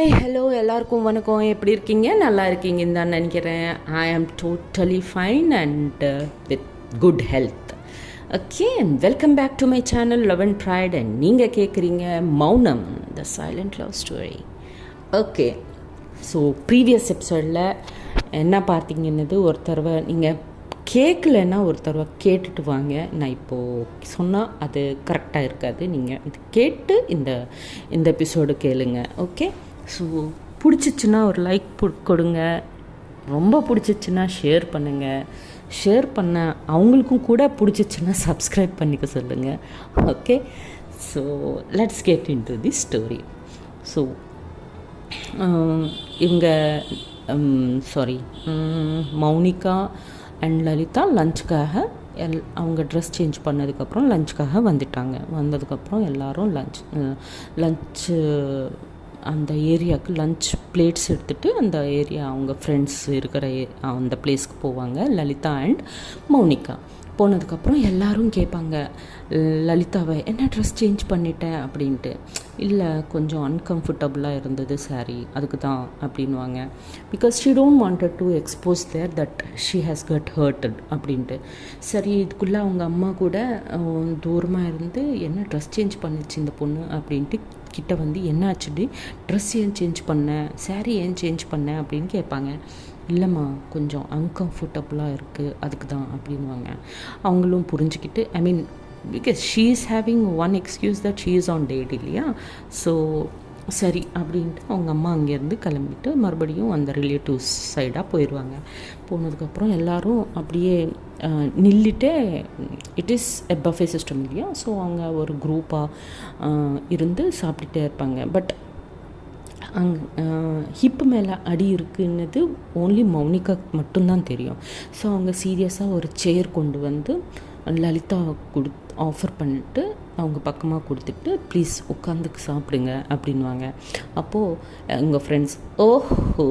Hi hello எல்லாருக்கும் வணக்கம். எப்படி இருக்கீங்க? நல்லா இருக்கீங்கன்னு தான் நினைக்கிறேன். I am totally fine and with good health. Okay, and welcome back to my channel love and pride. And நீங்கள் கேட்குறீங்க Mounam the silent love story. Okay, so previous எபிசோடில் என்ன பார்த்தீங்கன்னது ஒரு தடவை நீங்கள் கேட்கலன்னா ஒரு தடவை கேட்டுட்டு வாங்க. நான் இப்போது சொன்னால் அது கரெக்டாக இருக்காது. நீங்கள் இது கேட்டு இந்த எபிசோடு கேளுங்க. ஓகே, ஸோ பிடிச்சிச்சின்னா ஒரு லைக் கொடுங்க. ரொம்ப பிடிச்சிச்சின்னா ஷேர் பண்ணுங்கள். ஷேர் பண்ண அவங்களுக்கும் கூட பிடிச்சிச்சின்னா சப்ஸ்கிரைப் பண்ணிக்க சொல்லுங்கள். Okay, so let's get in to the story. So இவங்க மௌனிகா அண்ட் லலிதா லஞ்சுக்காக அவங்க ட்ரெஸ் சேஞ்ச் பண்ணதுக்கப்புறம் லஞ்சுக்காக வந்ததுக்கப்புறம் எல்லோரும் லஞ்சு அந்த ஏரியாவுக்கு லஞ்ச் பிளேட்ஸ் எடுத்துகிட்டு அந்த ஏரியா அவங்க ஃப்ரெண்ட்ஸ் இருக்கிற அந்த பிளேஸ்க்கு போவாங்க. லலிதா அண்ட் மௌனிகா போனதுக்கப்புறம் எல்லோரும் கேட்பாங்க லலிதாவை, என்ன ட்ரெஸ் சேஞ்ச் பண்ணிட்டேன் அப்படின்ட்டு. இல்லை, கொஞ்சம் அன்கம்ஃபர்டபுளாக இருந்தது சாரீ, அதுக்கு தான் அப்படின்வாங்க. Because she don't wanted to expose there that she has got hurted அப்படின்ட்டு. சரி, இதுக்குள்ளே அவங்க அம்மா கூட தூரமாக இருந்து என்ன ட்ரெஸ் சேஞ்ச் பண்ணிச்சு இந்த பொண்ணு அப்படின்ட்டு கிட்ட வந்து என்ன ஆச்சுடி, ட்ரெஸ் ஏன் சேஞ்ச் பண்ணேன், சாரீ ஏன் சேஞ்ச் பண்ணேன் அப்படின்னு கேட்பாங்க. இல்லைம்மா, கொஞ்சம் அன்கம்ஃபர்டபுளாக இருக்குது, அதுக்கு தான் அப்படின்வாங்க. அவங்களும் புரிஞ்சுக்கிட்டு, I mean because she is having one excuse that she is on date இல்லையா. ஸோ சரி அப்படின்ட்டு அவங்க அம்மா அங்கேருந்து கிளம்பிட்டு மறுபடியும் அந்த ரிலேட்டிவ்ஸ் சைடாக போயிடுவாங்க. போனதுக்கப்புறம் எல்லோரும் அப்படியே நில்லிட்டே, it is a buffet system இல்லையா. ஸோ அவங்க ஒரு குரூப்பாக இருந்து சாப்பிட்டுட்டே இருப்பாங்க. பட் ஹிப்பு மேலே அடி இருக்குன்னது ஓன்லி மௌனிகா மட்டும்தான் தெரியும். ஸோ அவங்க சீரியஸாக ஒரு சேர் கொண்டு வந்து லலிதா ஆஃபர் பண்ணிட்டு அவங்க பக்கமாக கொடுத்துட்டு, ப்ளீஸ் உட்காந்துக்கு சாப்பிடுங்க அப்படின்வாங்க. அப்போது எங்கள் ஃப்ரெண்ட்ஸ், ஓஹோ,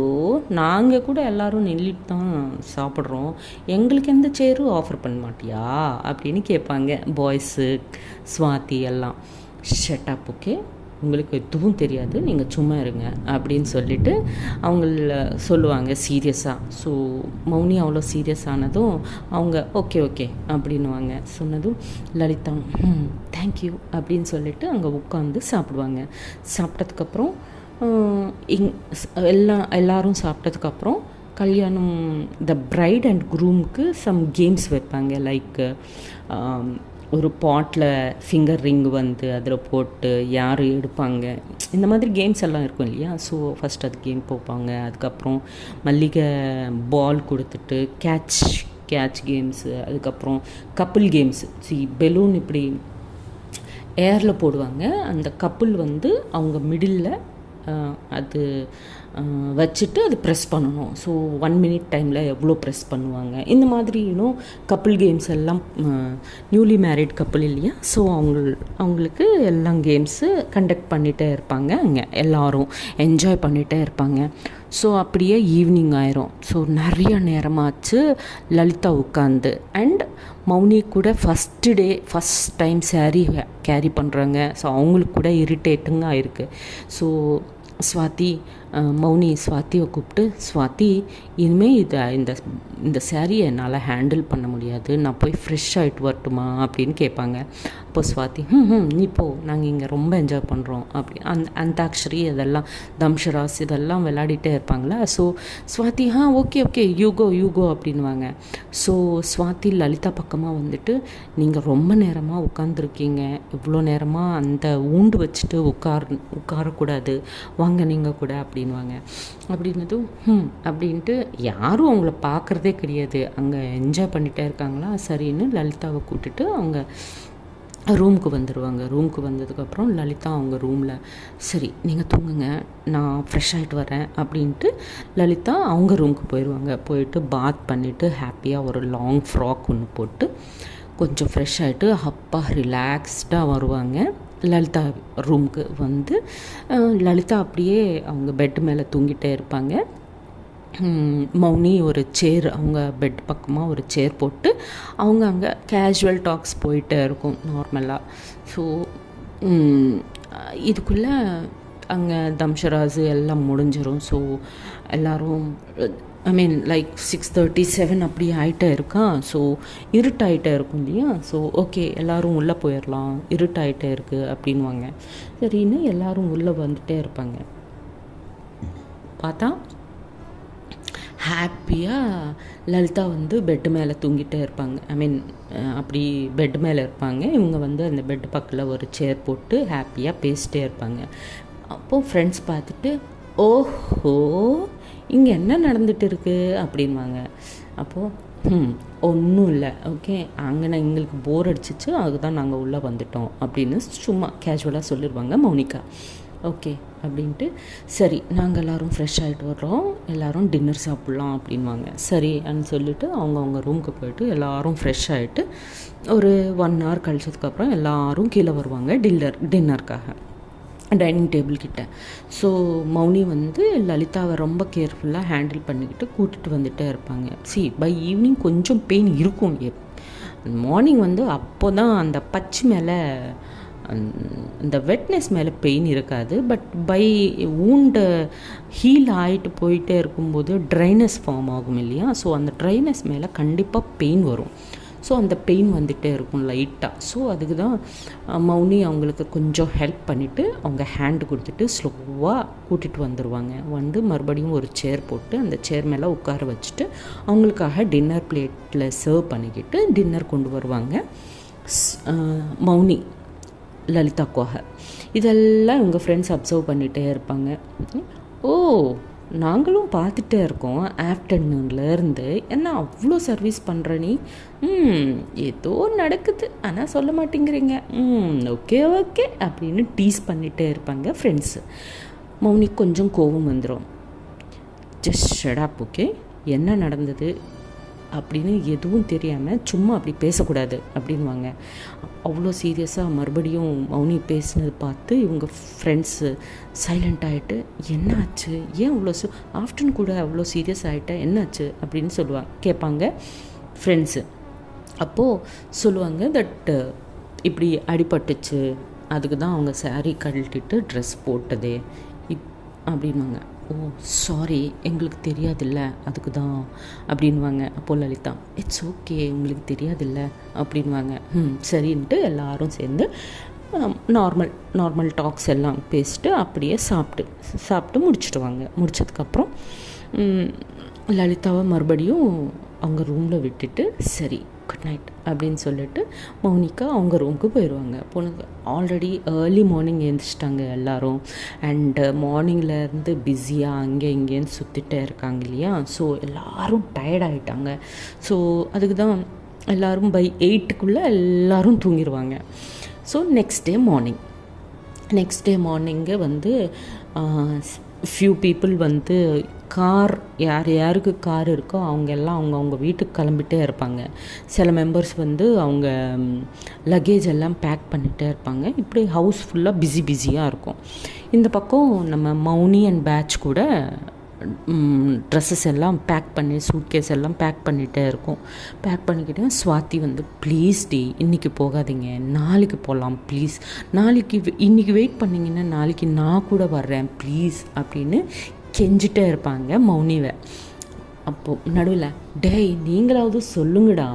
நாங்கள் கூட எல்லோரும் நில்லிட்டு தான் சாப்பிட்றோம், எங்களுக்கு எந்த சேரும் ஆஃபர் பண்ண மாட்டியா அப்படின்னு கேட்பாங்க. பாய்ஸு, ஸ்வாதி எல்லாம். ஷட் அப், ஓகே, உங்களுக்கு எதுவும் தெரியாது, நீங்கள் சும்மா இருங்க அப்படின்னு சொல்லிவிட்டு அவங்கள சொல்லுவாங்க சீரியஸாக. ஸோ மௌனி அவ்வளோ சீரியஸ் ஆனதும் அவங்க ஓகே ஓகே அப்படின்வாங்க. சொன்னதும் லலிதா தேங்க்யூ அப்படின்னு சொல்லிவிட்டு அங்கே உட்காந்து சாப்பிடுவாங்க. சாப்பிட்டதுக்கப்புறம் எல்லாரும் சாப்பிட்டதுக்கப்புறம் கல்யாணம் த பிரைட் அண்ட் க்ரூமுக்கு சம் கேம்ஸ் வைப்பாங்க. லைக் ஒரு பாட்டில் ஃபிங்கர் ரிங் வந்து அதில் போட்டு யார் எடுப்பாங்க, இந்த மாதிரி கேம்ஸ் எல்லாம் இருக்கும் இல்லையா. ஸோ ஃபஸ்ட் அது கேம் போப்பாங்க. அதுக்கப்புறம் மல்லிகை பால் கொடுத்துட்டு கேட்ச் கேம்ஸு, அதுக்கப்புறம் கப்புள் கேம்ஸு. பெலூன் இப்படி ஏரில் போடுவாங்க. அந்த கப்புள் வந்து அவங்க மிடில் அது வச்சுட்டு அது ப்ரெஸ் பண்ணணும். ஸோ 1 minute டைமில் எவ்வளோ ப்ரெஸ் பண்ணுவாங்க, இந்த மாதிரி இன்னும் கப்புள் கேம்ஸ் எல்லாம். நியூலி மேரிட் கப்புள் இல்லையா. ஸோ அவங்களுக்கு எல்லாம் கேம்ஸு கண்டக்ட் பண்ணிகிட்டே இருப்பாங்க. அங்கே எல்லோரும் என்ஜாய் பண்ணிகிட்டே இருப்பாங்க. ஸோ அப்படியே ஈவினிங் ஆயிரும். ஸோ நிறைய நேரமாச்சு லலிதா உட்காந்து. அண்ட் மௌனி கூட ஃபஸ்ட் டைம் சாரீ கேரி பண்ணுறாங்க. ஸோ அவங்களுக்கு கூட இரிட்டேட்டிங்காக ஆயிருக்கு. ஸோ மௌனி ஸ்வாதியை கூப்பிட்டு, ஸ்வாதி, இனிமேல் இந்த சாரியை என்னால் ஹேண்டில் பண்ண முடியாது, நான் போய் ஃப்ரெஷ் ஆகிட்டு வரட்டுமா அப்படின்னு கேட்பாங்க. அப்போ ஸ்வாதி, நீ போ, நாங்கள் இங்கே ரொம்ப என்ஜாய் பண்ணுறோம் அப்படி அந்தாக்ஷரி அதெல்லாம் தம்ஷராஸ் இதெல்லாம் விளையாடிட்டே இருப்பாங்களா. ஸோ ஸ்வாதி ஓகே யூகோ அப்படின்வாங்க. ஸோ ஸ்வாதி லலிதா பக்கமாக வந்துட்டு, நீங்கள் ரொம்ப நேரமாக உட்காந்துருக்கீங்க, இவ்வளோ நேரமாக அந்த ஊண்டு வச்சுட்டு உட்காரக்கூடாது, வாங்க நீங்கள் கூட அப்படின்வாங்க. அப்படின்னதும் அப்படின்ட்டு யாரும் அவங்கள பார்க்குறதே கிடையாது, அங்கே என்ஜாய் பண்ணிகிட்டே இருக்காங்களா. சரின்னு லலிதாவை கூப்பிட்டுட்டு அவங்க ரூமுக்கு வந்துடுவாங்க. ரூமுக்கு வந்ததுக்கப்புறம் லலிதா அவங்க ரூமில், சரி நீங்கள் தூங்குங்க, நான் ஃப்ரெஷ் ஆகிட்டு வரேன் அப்படின்ட்டு லலிதா அவங்க ரூமுக்கு போயிடுவாங்க. போயிட்டு பாத் பண்ணிவிட்டு ஹாப்பியாக ஒரு லாங் ஃப்ராக் ஒன்று போட்டு கொஞ்சம் ஃப்ரெஷ் ஆகிட்டு அப்பா ரிலாக்ஸ்டாக வருவாங்க. லலிதா ரூமுக்கு வந்து லலிதா அப்படியே அவங்க பெட்டு மேலே தூங்கிட்டே இருப்பாங்க. மௌனி ஒரு சேர் அவங்க பெட் பக்கமாக ஒரு சேர் போட்டு அவங்க அங்கே கேஷுவல் டாக்ஸ் போயிட்டே இருக்கும் நார்மலாக. ஸோ இதுக்குள்ளே அங்கே தம்ஷராஜு எல்லாம் முடிஞ்சிடும். ஸோ எல்லோரும் லைக் 6:37 அப்படி ஆகிட்டே இருக்கா. ஸோ இருட்டாயிட்டே இருக்கும் இல்லையா. ஸோ ஓகே எல்லோரும் உள்ளே போயிடலாம், இருட்டாயிட்டே இருக்குது அப்படின்வாங்க. சரின்னு எல்லோரும் உள்ளே வந்துகிட்டே இருப்பாங்க. பார்த்தா ஹாப்பியாக லலிதா பெட்டு மேலே தூங்கிட்டே இருப்பாங்க. அப்படி பெட்டு மேலே இருப்பாங்க. இவங்க அந்த பெட்டு பக்கத்தில் ஒரு சேர் போட்டு ஹாப்பியாக பேசிட்டே இருப்பாங்க. அப்போது ஃப்ரெண்ட்ஸ் பார்த்துட்டு, ஓஹோ இங்கே என்ன நடந்துகிட்டு இருக்குது அப்படின்வாங்க. அப்போது ஒன்றும் இல்லை, ஓகே அங்கே எங்களுக்கு போர் அடிச்சிச்சு, அதுதான் நாங்கள் உள்ளே வந்துட்டோம் அப்படின்னு சும்மா கேஷுவலாக சொல்லிடுவாங்க மௌனிகா. ஓகே அப்படின்ட்டு, சரி நாங்கள் எல்லோரும் ஃப்ரெஷ் ஆகிட்டு வர்றோம், எல்லோரும் டின்னர் சாப்பிட்லாம் அப்படின்வாங்க. சரி அப்படின்னு சொல்லிவிட்டு அவங்க ரூமுக்கு போய்ட்டு எல்லோரும் ஃப்ரெஷ் ஆகிட்டு ஒரு 1 hour கழிச்சதுக்கப்புறம் எல்லோரும் கீழே வருவாங்க டின்னருக்காக டைனிங் டேபிள் கிட்ட. ஸோ மௌனி லலிதாவை ரொம்ப கேர்ஃபுல்லாக ஹேண்டில் பண்ணிக்கிட்டு கூட்டிகிட்டு வந்துகிட்டே இருப்பாங்க. பை ஈவினிங் கொஞ்சம் பெயின் இருக்கும். மார்னிங் அப்போ தான் அந்த பச்சு மேலே அந்த வெட்னஸ் மேலே பெயின் இருக்காது. பட் பை ஊண்டு ஹீல் ஆகிட்டு போயிட்டே இருக்கும்போது ட்ரைனஸ் ஃபார்ம் ஆகும் இல்லையா. ஸோ அந்த ட்ரைனஸ் மேலே கண்டிப்பாக பெயின் வரும். ஸோ அந்த பெயின் வந்துகிட்டே இருக்கும் லைட்டாக. ஸோ அதுக்கு தான் மௌனி அவங்களுக்கு கொஞ்சம் ஹெல்ப் பண்ணிவிட்டு அவங்க ஹேண்டு கொடுத்துட்டு ஸ்லோவாக கூட்டிகிட்டு வந்துடுவாங்க. மறுபடியும் ஒரு சேர் போட்டு அந்த சேர் மேலே உட்கார வச்சுட்டு அவங்களுக்காக டின்னர் பிளேட்டில் சர்வ் பண்ணிக்கிட்டு டின்னர் கொண்டு வருவாங்க மௌனி லலிதாக்காக. இதெல்லாம் இவங்க ஃப்ரெண்ட்ஸ் அப்சர்வ் பண்ணிகிட்டே இருப்பாங்க. ஓ நாங்களும் பார்த்துட்டே இருக்கோம் ஆஃப்டர்நூன்லேருந்து, என்ன அவ்வளோ சர்வீஸ் பண்ணுற நீ, ஏதோ நடக்குது ஆனால் சொல்ல மாட்டேங்கிறீங்க, ஓகே ஓகே அப்படின்னு டீஸ் பண்ணிகிட்டே இருப்பாங்க ஃப்ரெண்ட்ஸு. மௌனி கொஞ்சம் கோபம் வந்துடும். ஜஸ்ட் ஷட் அப், ஓகே என்ன நடந்தது அப்படின்னு எதுவும் தெரியாமல் சும்மா அப்படி பேசக்கூடாது அப்படின்வாங்க. அவ்வளோ சீரியஸாக மறுபடியும் மௌனி பேசினது பார்த்து இவங்க ஃப்ரெண்ட்ஸு சைலண்ட் ஆகிட்டு, என்ன ஆச்சு, ஏன் அவ்வளோ ஆஃப்டர்நூன் கூட அவ்வளோ சீரியஸ் ஆகிட்ட, என்னாச்சு அப்படின்னு கேட்பாங்க ஃப்ரெண்ட்ஸு. அப்போது சொல்லுவாங்க தட் இப்படி அடிபட்டுச்சு, அதுக்கு தான் அவங்க சாரீ கழட்டிட்டு ட்ரெஸ் போட்டதே அப்படின்வாங்க. ஓ சாரி எங்களுக்கு தெரியாதில்ல அதுக்கு தான் அப்படின்வாங்க. அப்போ லலிதா, இட்ஸ் ஓகே உங்களுக்கு தெரியாதில்ல அப்படின்வாங்க. சரின்ட்டு எல்லாரும் சேர்ந்து நார்மல் டாக்ஸ் எல்லாம் பேசிட்டு அப்படியே சாப்பிட்டு முடிச்சிடுவாங்க. முடிச்சதுக்கப்புறம் லலிதாவை மறுபடியும் அவங்க ரூமில் விட்டுட்டு சரி குட் நைட் அப்படின்னு சொல்லிட்டு மௌனிகா அவங்க ரூமுக்கு போயிடுவாங்க. போனது ஆல்ரெடி ஏர்லி மார்னிங் எழுந்திரிச்சிட்டாங்க எல்லோரும். அண்டு மார்னிங்லேருந்து பிஸியாக அங்கே இங்கேன்னு சுற்றிட்டே இருக்காங்க இல்லையா. ஸோ எல்லோரும் டயர்ட் ஆகிட்டாங்க. ஸோ அதுக்கு தான் எல்லோரும் பை 8க்குள்ளே எல்லோரும் தூங்கிடுவாங்க. So next day morning few people car யாருக்கு கார் இருக்கோ அவங்க எல்லாம் அவங்க வீட்டுக்கு கிளம்பிட்டே இருப்பாங்க. சில மெம்பர்ஸ் அவங்க லக்கேஜ் எல்லாம் பேக் பண்ணிகிட்டே இருப்பாங்க. இப்படி ஹவுஸ் ஃபுல்லாக பிஸியாக இருக்கும். இந்த பக்கம் நம்ம மௌனி அண்ட் பேட்ச் கூட ட்ரெஸ்ஸஸ் எல்லாம் பேக் பண்ணி சூட்கேஸ் எல்லாம் பேக் பண்ணிகிட்டே இருக்கும். பேக் பண்ணிக்கிட்டே ஸ்வாதி ப்ளீஸ் இன்றைக்கி போகாதீங்க, நாளைக்கு போகலாம் ப்ளீஸ், இன்றைக்கி வெயிட் பண்ணிங்கன்னா நாளைக்கு நான் கூட வர்றேன் ப்ளீஸ் அப்படின்னு கெஞ்சிட்டே இருப்பாங்க மௌனிவை. அப்போது நடுவில் டேய் நீங்களாவது சொல்லுங்கடா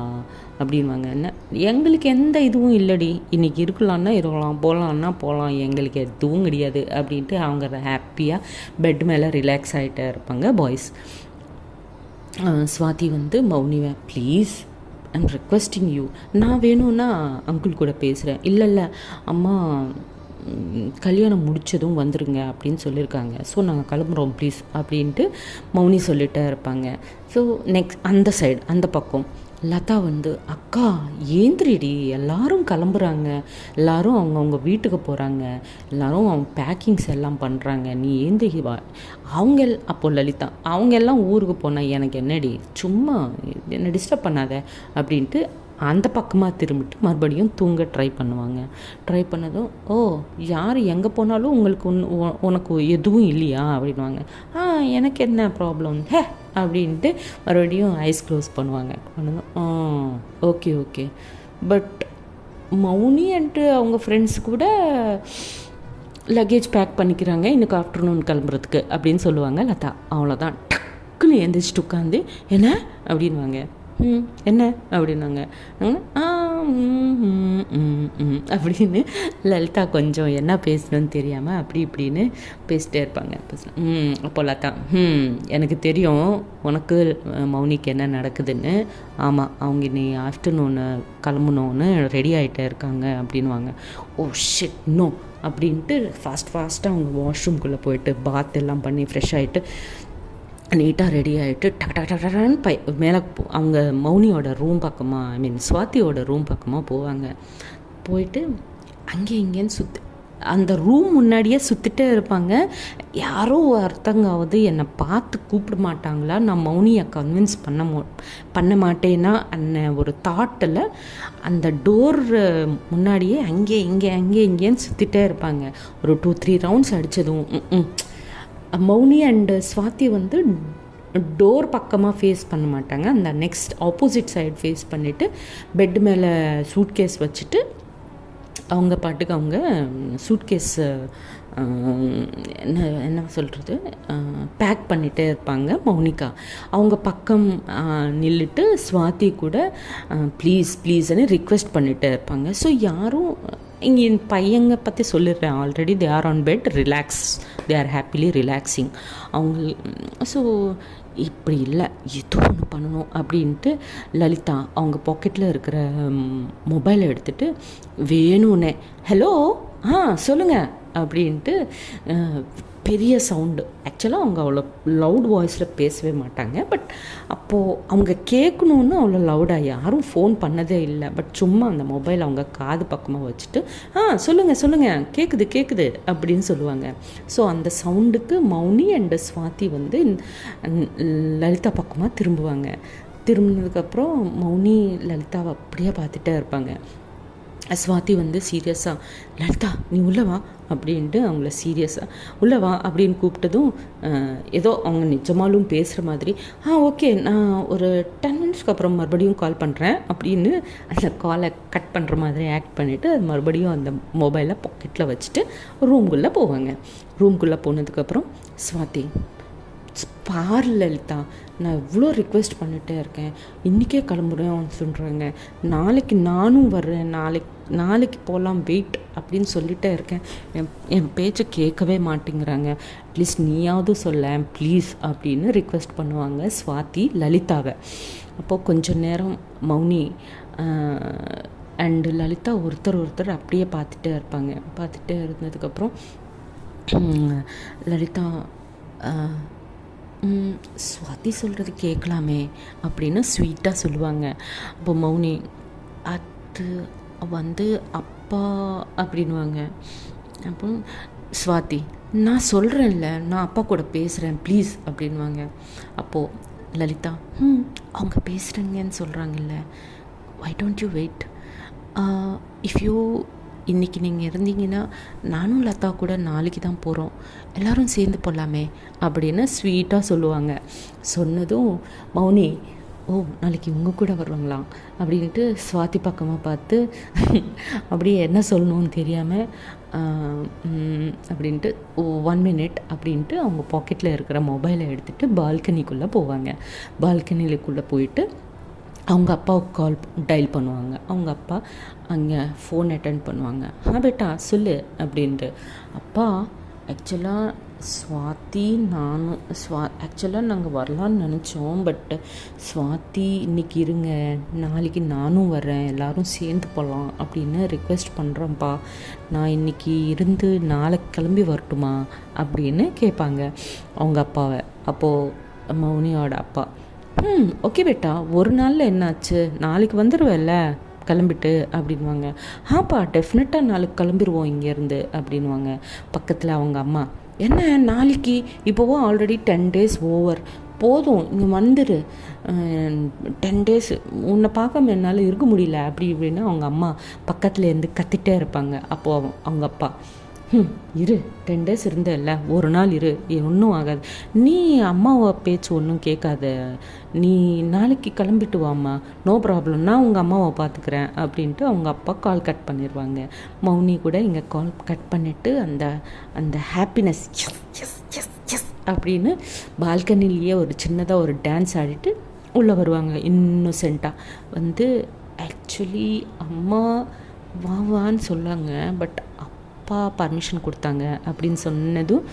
அப்படின்வாங்க. என்ன எங்களுக்கு எந்த இதுவும் இல்லடி, இன்றைக்கி இருக்கலான்னா இருக்கலாம், போகலான்னா போகலாம், எங்களுக்கு எதுவும் கிடையாது அப்படின்ட்டு அவங்க ஹாப்பியாக பெட் மேலே ரிலாக்ஸ் ஆகிட்டே இருப்பாங்க பாய்ஸ். ஸ்வாதி மௌனிவை ப்ளீஸ் ஐம் ரெக்வெஸ்டிங் யூ, நான் வேணும்னா அங்கிள் கூட பேசுகிறேன், இல்லை அம்மா கல்யாணம் முடித்ததும் வந்துடுங்க அப்படின்னு சொல்லியிருக்காங்க, ஸோ நாங்கள் கிளம்புறோம் ப்ளீஸ் அப்படின்ட்டு மௌனி சொல்லிகிட்டே இருப்பாங்க. ஸோ நெக்ஸ்ட் அந்த பக்கம் லதா அக்கா ஏந்திரிடி, எல்லாரும் கிளம்புறாங்க, எல்லாரும் அவங்கவுங்க வீட்டுக்கு போகிறாங்க, எல்லாரும் அவங்க பேக்கிங்ஸ் எல்லாம் பண்ணுறாங்க, நீ ஏந்திரி வா. அப்போ லலிதா அவங்க எல்லாம் ஊருக்கு போனால் எனக்கு என்னடி, சும்மா என்ன டிஸ்டர்ப் பண்ணாத அப்படின்ட்டு அந்த பக்கமாக திரும்பிட்டு மறுபடியும் தூங்க ட்ரை பண்ணதும் ஓ யார் எங்கே போனாலும் உனக்கு எதுவும் இல்லையா அப்படின்வாங்க. எனக்கு என்ன ப்ராப்ளம் அப்படின்ட்டு மறுபடியும் ஐஸ் க்ளோஸ் பண்ணதும் ஓகே பட் மௌனி அண்டு அவங்க ஃப்ரெண்ட்ஸ் கூட லக்கேஜ் பேக் பண்ணிக்கிறாங்க இன்னைக்கு ஆஃப்டர்நூன் கிளம்புறதுக்கு அப்படின்னு சொல்லுவாங்க லதா. அவ்வளோதான், டக்குன்னு எழுந்திரிச்சிட்டு உட்காந்து என்ன அப்படின்வாங்க. என்ன அப்படின்னாங்க. அப்படின்னு லலிதா கொஞ்சம் என்ன பேசணும்னு தெரியாமல் அப்படி இப்படின்னு பேசிட்டே இருப்பாங்க. அப்போ லதா, எனக்கு தெரியும் உனக்கு மௌனிக்கு என்ன நடக்குதுன்னு. ஆமாம், அவங்க இன்னைக்கு ஆஃப்டர்நூனு கிளம்பணுன்னு ரெடி ஆகிட்டே இருக்காங்க அப்படின்வாங்க. ஓ ஷிட் நோ அப்படின்ட்டு ஃபாஸ்ட்டாக அவங்க வாஷ்ரூம்குள்ளே போயிட்டு பாத் எல்லாம் பண்ணி ஃப்ரெஷ் ஆகிட்டு நீட்டாக ரெடி ஆகிட்டு டக்கு மேலே அவங்க மௌனியோட ரூம் பக்கமாக ஸ்வாதியோட ரூம் பக்கமாக போவாங்க. போயிட்டு அங்கே இங்கேன்னு அந்த ரூம் முன்னாடியே சுற்றிட்டே இருப்பாங்க. யாரோ ஒருத்தங்காவது என்னை பார்த்து கூப்பிட மாட்டாங்களா, நான் மௌனியை கன்வின்ஸ் பண்ண மாட்டேன்னா அன்ன ஒரு தாட்டில் அந்த டோர் முன்னாடியே அங்கே இங்கேன்னு சுற்றிட்டே இருப்பாங்க. ஒரு 2-3 ரவுண்ட்ஸ் அடித்ததும் மௌனி அண்டு ஸ்வாதி வந்து டோர் பக்கமாக ஃபேஸ் பண்ண மாட்டாங்க. அந்த நெக்ஸ்ட் ஆப்போசிட் சைடு ஃபேஸ் பண்ணிவிட்டு பெட்டு மேலே சூட்கேஸ் வச்சுட்டு அவங்க பாட்டுக்கு அவங்க சூட்கேஸ் என்ன சொல்கிறது பேக் பண்ணிகிட்டே இருப்பாங்க. மௌனிகா அவங்க பக்கம் நில்லுட்டு ஸ்வாதி கூட ப்ளீஸ்ன்னு ரிக்வெஸ்ட் பண்ணிகிட்டே இருப்பாங்க. ஸோ யாரும் இங்கே பையங்க பற்றி சொல்லிடுறேன் already, they are on bed relax, they are happily relaxing. அவங்க ஸோ இப்படி இல்லை ஏதோ ஒன்று பண்ணணும் அப்படின்ட்டு லலிதா அவங்க பாக்கெட்டில் இருக்கிற மொபைலை எடுத்துகிட்டு வேணும்னே ஹலோ சொல்லுங்கள் அப்படின்ட்டு பெரிய சவுண்டு. ஆக்சுவலாக அவங்க அவ்வளோ லவுட் வாய்ஸில் பேசவே மாட்டாங்க. பட் அப்போது அவங்க கேட்கணுன்னு அவ்வளோ லவுடாக யாரும் ஃபோன் பண்ணதே இல்லை. பட் சும்மா அந்த மொபைல் அவங்க காது பக்கமாக வச்சுட்டு சொல்லுங்கள் கேட்குது அப்படின்னு சொல்லுவாங்க. ஸோ அந்த சவுண்டுக்கு மௌனி அண்டு ஸ்வாதி வந்து லலிதா பக்கமாக திரும்புவாங்க. திரும்பினதுக்கப்புறம் மௌனி லலிதாவை அப்படியே பார்த்துட்டே இருப்பாங்க. ஸ்வாதி வந்து சீரியஸாக லலிதா நீ உள்ளவா அப்படின்ட்டு அவங்கள சீரியஸாக உள்ளவா அப்படின்னு கூப்பிட்டதும் ஏதோ அவங்க நிஜமாலும் பேசுகிற மாதிரி ஓகே நான் ஒரு 10 மினிட்ஸ்க்கு அப்புறம் மறுபடியும் கால் பண்ணுறேன் அப்படின்னு அந்த காலை கட் பண்ணுற மாதிரி ஆக்ட் பண்ணிவிட்டு அது மறுபடியும் அந்த மொபைலை பாக்கெட்டில் வச்சுட்டு ரூம்குள்ளே போவாங்க. ரூம்குள்ளே போனதுக்கப்புறம் ஸ்வாதி பாரு லலிதா நான் எவ்வளோ ரிக்வெஸ்ட் பண்ணிகிட்டே இருக்கேன், இன்றைக்கே கிளம்புறேன் சொல்கிறாங்க, நாளைக்கு நானும் வர்றேன், நாளைக்கு போகலாம் வெயிட் அப்படின்னு சொல்லிகிட்டே இருக்கேன், என் பேச்சை கேட்கவே மாட்டேங்கிறாங்க, அட்லீஸ்ட் நீயாவது சொல்ல ப்ளீஸ் அப்படின்னு ரிக்வெஸ்ட் பண்ணுவாங்க ஸ்வாதி லலிதாவை. அப்போது கொஞ்சம் நேரம் மௌனி அண்டு லலிதா ஒருத்தர் அப்படியே பார்த்துட்டே இருப்பாங்க. பார்த்துட்டே இருந்ததுக்கப்புறம் லலிதா ஸ்வாதி சொல்கிறது கேட்கலாமே அப்படின்னு ஸ்வீட்டாக சொல்லுவாங்க. அப்போ மௌனி அது வந்து அப்பா அப்படின்வாங்க. அப்போ ஸ்வாதி நான் சொல்கிறேன்ல நான் அப்பா கூட பேசுகிறேன் ப்ளீஸ் அப்படின்வாங்க. அப்போது லலிதா அவங்க பேசுகிறேங்கன்னு சொல்கிறாங்கல்ல, why don't you wait, if you இன்றைக்கி நீங்கள் இருந்தீங்கன்னா நானும் லதா கூட நாளைக்கு தான் போகிறோம், எல்லோரும் சேர்ந்து போகலாமே அப்படின்னு ஸ்வீட்டாக சொல்லுவாங்க. சொன்னதும் மௌனி நாளைக்கு இவங்க கூட வருவாங்களாம் அப்படின்ட்டு ஸ்வாதி பக்கமாக பார்த்து அப்படியே என்ன சொல்லணும்னு தெரியாமல் அப்படின்ட்டு 1 மினிட் அப்படின்ட்டு அவங்க பாக்கெட்டில் இருக்கிற மொபைலை எடுத்துகிட்டு பால்கனிக்குள்ளே போவாங்க. பால்கனிக்குள்ளே போயிட்டு அவங்க அப்பாவுக்கு கால் டயல் பண்ணுவாங்க. அவங்க அப்பா அங்கே ஃபோன் அட்டெண்ட் பண்ணுவாங்க. பேட்டா சொல்லு அப்படின்ட்டு. அப்பா ஆக்சுவலாக ஸ்வாதி நானும் ஆக்சுவலாக நாங்கள் வரலான்னு நினச்சோம், பட் ஸ்வாதி இன்றைக்கி இருங்க நாளைக்கு நானும் வரேன் எல்லோரும் சேர்ந்து போகலாம் அப்படின்னு ரிக்வெஸ்ட் பண்ணுறேன்ப்பா, நான் இன்றைக்கி இருந்து நாளைக்கு கிளம்பி வரட்டுமா அப்படின்னு கேட்பாங்க அவங்க அப்பாவை. அப்போது மௌனியோட அப்பா ஓகே பேட்டா ஒரு நாளில் என்னாச்சு, நாளைக்கு வந்துடுவேல்ல கிளம்பிட்டு அப்படின்வாங்க. டெஃபினட்டாக நாளைக்கு கிளம்பிடுவோம் இங்கேருந்து அப்படின்வாங்க. பக்கத்தில் அவங்க அம்மா என்ன நாளைக்கு இப்போவோ ஆல்ரெடி 10 days ஓவர் போதும் இங்கே வந்துடு, 10 days உன்னை பார்க்காம என்னால் இருக்க முடியல அப்படி இப்படின்னா அவங்க அம்மா பக்கத்தில் இருந்து கத்திட்டே இருப்பாங்க. அப்போது அவங்க அப்பா இரு 10 டேஸ் இருந்தல்ல, ஒரு நாள் இரு, ஒன்றும் ஆகாது. நீ அம்மாவை பேச்சு ஒன்றும் கேட்காத, நீ நாளைக்கு கிளம்பிட்டு வாம்மா, நோ ப்ராப்ளம், நான் உங்கள் அம்மாவை பார்த்துக்கிறேன் அப்படின்ட்டு அவங்க அப்பா கால் கட் பண்ணிடுவாங்க. மௌனி கூட இங்கே கால் கட் பண்ணிவிட்டு அந்த அந்த happiness yes yes yes yes அப்படின்னு பால்கனிலேயே ஒரு சின்னதாக ஒரு டான்ஸ் ஆடிட்டு உள்ளே வருவாங்க. இன்னோசென்ட்டாக வந்து ஆக்சுவலி அம்மா வான்னு சொல்லாங்க, பட் அப்பா பர்மிஷன் கொடுத்தாங்க அப்படின்னு சொன்னதும்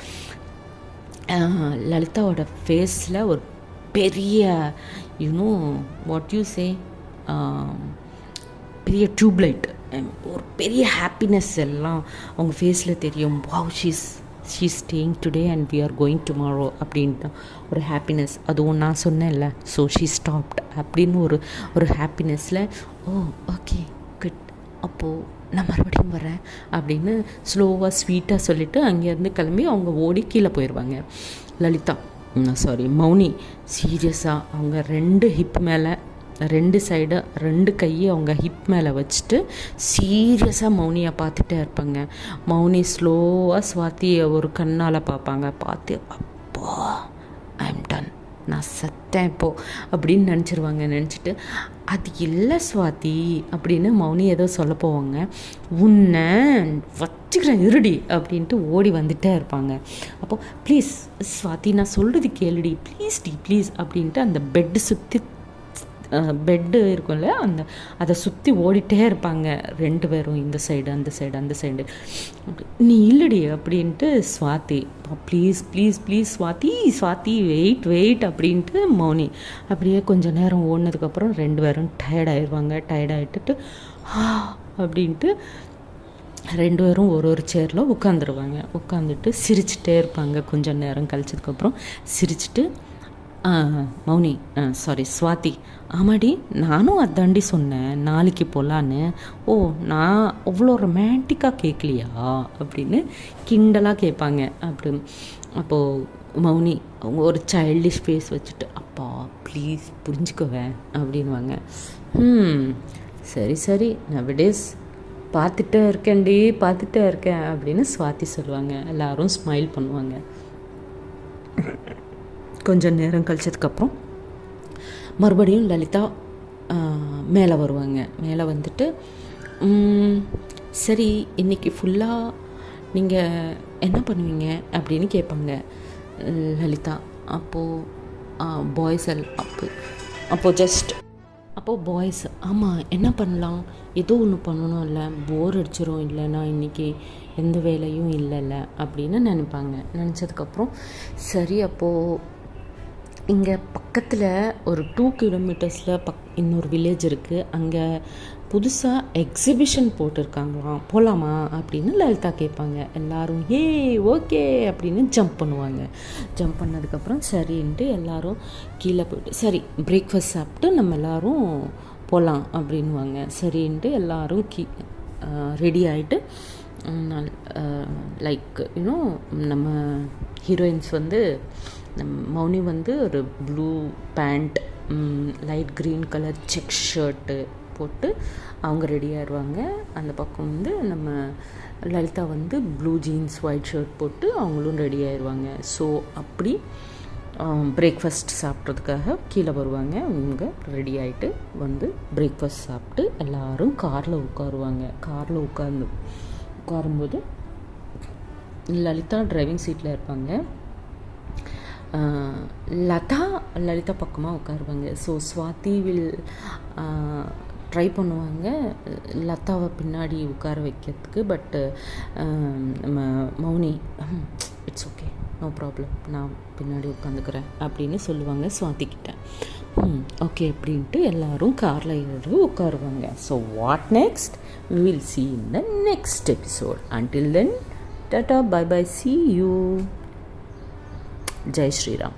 லலிதாவோட ஃபேஸில் ஒரு பெரிய யூனோ வாட் யூ சே பெரிய டியூப்லைட், ஒரு பெரிய ஹாப்பினஸ் எல்லாம் அவங்க ஃபேஸில் தெரியும். Wow she's staying today and we are going tomorrow அப்படின்ட்டு ஒரு ஹாப்பினஸ். அதுவும் நான் சொன்னேன்ல, ஸோ ஷீ ஸ்டாப்ட் அப்படின்னு ஒரு ஹாப்பினஸில் ஓ ஓகே குட், அப்போது நான் மறுபடியும் வரேன் அப்படின்னு ஸ்லோவாக ஸ்வீட்டாக சொல்லிவிட்டு அங்கேருந்து கிளம்பி அவங்க ஓடி கீழே போயிடுவாங்க. லலிதா மௌனி சீரியஸாக அவங்க 2 ஹிப் மேலே 2 சைடு 2 கையை அவங்க ஹிப் மேலே வச்சுட்டு சீரியஸாக மௌனியை பார்த்துட்டே இருப்பாங்க. மௌனி ஸ்லோவாக ஸ்வாதியை ஒரு கண்ணால் பார்ப்பாங்க. பார்த்து அப்பா ஐ எம் டன், நான் செத்தேன் இப்போது அப்படின்னு நினச்சிட்டு அது இல்லை ஸ்வாதி அப்படின்னு மௌனி ஏதோ சொல்ல போவாங்க. உன்னை வச்சுக்கிறேன் இருடி அப்படின்ட்டு ஓடி வந்துகிட்டே இருப்பாங்க. அப்போது ப்ளீஸ் ஸ்வாதி நான் சொல்கிறது கேளுடி, ப்ளீஸ் அப்படின்ட்டு அந்த பெட்டு இருக்கும்ல அதை சுற்றி ஓடிட்டே இருப்பாங்க 2 பேரும், இந்த சைடு அந்த சைடு. நீ இல்லடி அப்படின்ட்டு ஸ்வாதி ப்ளீஸ் ஸ்வாதி வெயிட் அப்படின்ட்டு மௌனி அப்படியே கொஞ்சம் நேரம் ஓடினதுக்கப்புறம் 2 பேரும் டயர்டாகிட்டு அப்படின்ட்டு 2 பேரும் ஒரு சேரில் உட்காந்துட்டு சிரிச்சிட்டே இருப்பாங்க. கொஞ்சம் நேரம் கழிச்சதுக்கப்புறம் சிரிச்சிட்டு மௌனி ஸ்வாதி ஆமாடி நானும் அதாண்டி சொன்னேன் நாளைக்கு போகலான்னு. ஓ நான் அவ்வளோ ரொமான்டிக்காக கேட்கலையா அப்படின்னு கிண்டலாக கேட்பாங்க. அப்போது மௌனி அவங்க ஒரு சைல்டிஷ் ஃபேஸ் வச்சுட்டு அப்பா ப்ளீஸ் புரிஞ்சுக்குவேன் அப்படின்வாங்க. சரி நவடேஸ் பார்த்துட்டே இருக்கேன் அப்படின்னு ஸ்வாதி சொல்லுவாங்க. எல்லோரும் ஸ்மைல் பண்ணுவாங்க. கொஞ்சம் நேரம் கழிச்சதுக்கப்புறம் மறுபடியும் லலிதா மேலே வருவாங்க. மேலே வந்துட்டு சரி இன்றைக்கி ஃபுல்லாக நீங்கள் என்ன பண்ணுவீங்க அப்படின்னு கேட்பாங்க லலிதா. அப்போது பாய்ஸ் அப்போது பாய்ஸ் ஆமாம் என்ன பண்ணலாம், ஏதோ ஒன்று பண்ணணும், இல்லை போர் அடிச்சிடும், இல்லைன்னா இன்றைக்கி எந்த வேலையும் இல்லைல்ல அப்படின்னு நினச்சதுக்கப்புறம் சரி அப்போது இங்கே பக்கத்தில் ஒரு 2 கிலோமீட்டர்ஸில் இன்னொரு வில்லேஜ் இருக்குது, அங்கே புதுசாக எக்ஸிபிஷன் போட்டிருக்காங்களாம், போகலாமா அப்படின்னு லலிதா கேட்பாங்க. எல்லோரும் ஓகே அப்படின்னு ஜம்ப் பண்ணதுக்கப்புறம் சரின்ட்டு எல்லோரும் கீழே போய்ட்டு சரி பிரேக்ஃபாஸ்ட் சாப்பிட்டு நம்ம எல்லோரும் போகலாம் அப்படின்வாங்க. சரின்ட்டு எல்லோரும் ரெடி ஆகிட்டு லைக் யூனோ நம்ம ஹீரோயின்ஸ் வந்து மௌனி வந்து ஒரு blue pant light green colour check shirt போட்டு அவங்க ரெடி ஆயிடுவாங்க. அந்த பக்கம் வந்து நம்ம லலிதா வந்து ப்ளூ ஜீன்ஸ் ஒயிட் ஷர்ட் போட்டு அவங்களும் ரெடி ஆயிடுவாங்க. ஸோ அப்படி பிரேக்ஃபாஸ்ட் சாப்பிட்றதுக்காக கீழே வருவாங்க. அவங்க ரெடி ஆகிட்டு வந்து பிரேக்ஃபாஸ்ட் சாப்பிட்டு எல்லோரும் காரில் உட்காரும்போது லலிதா டிரைவிங் சீட்டில் இருப்பாங்க. லலிதா பக்கமாக உட்காருவாங்க. ஸோ ஸ்வாதி வில் ட்ரை பண்ணுவாங்க லதாவை பின்னாடி உட்கார வைக்கிறதுக்கு. பட்டு நம்ம Mouni it's okay no problem, நான் பின்னாடி உட்காந்துக்கிறேன் அப்படின்னு சொல்லுவாங்க ஸ்வாதிக்கிட்ட. ஓகே அப்படின்ட்டு எல்லோரும் காரில் ஏறி உட்காருவாங்க. So what next we will see in the next episode. Until then, tata, bye bye, see you. Jai Shri Ram.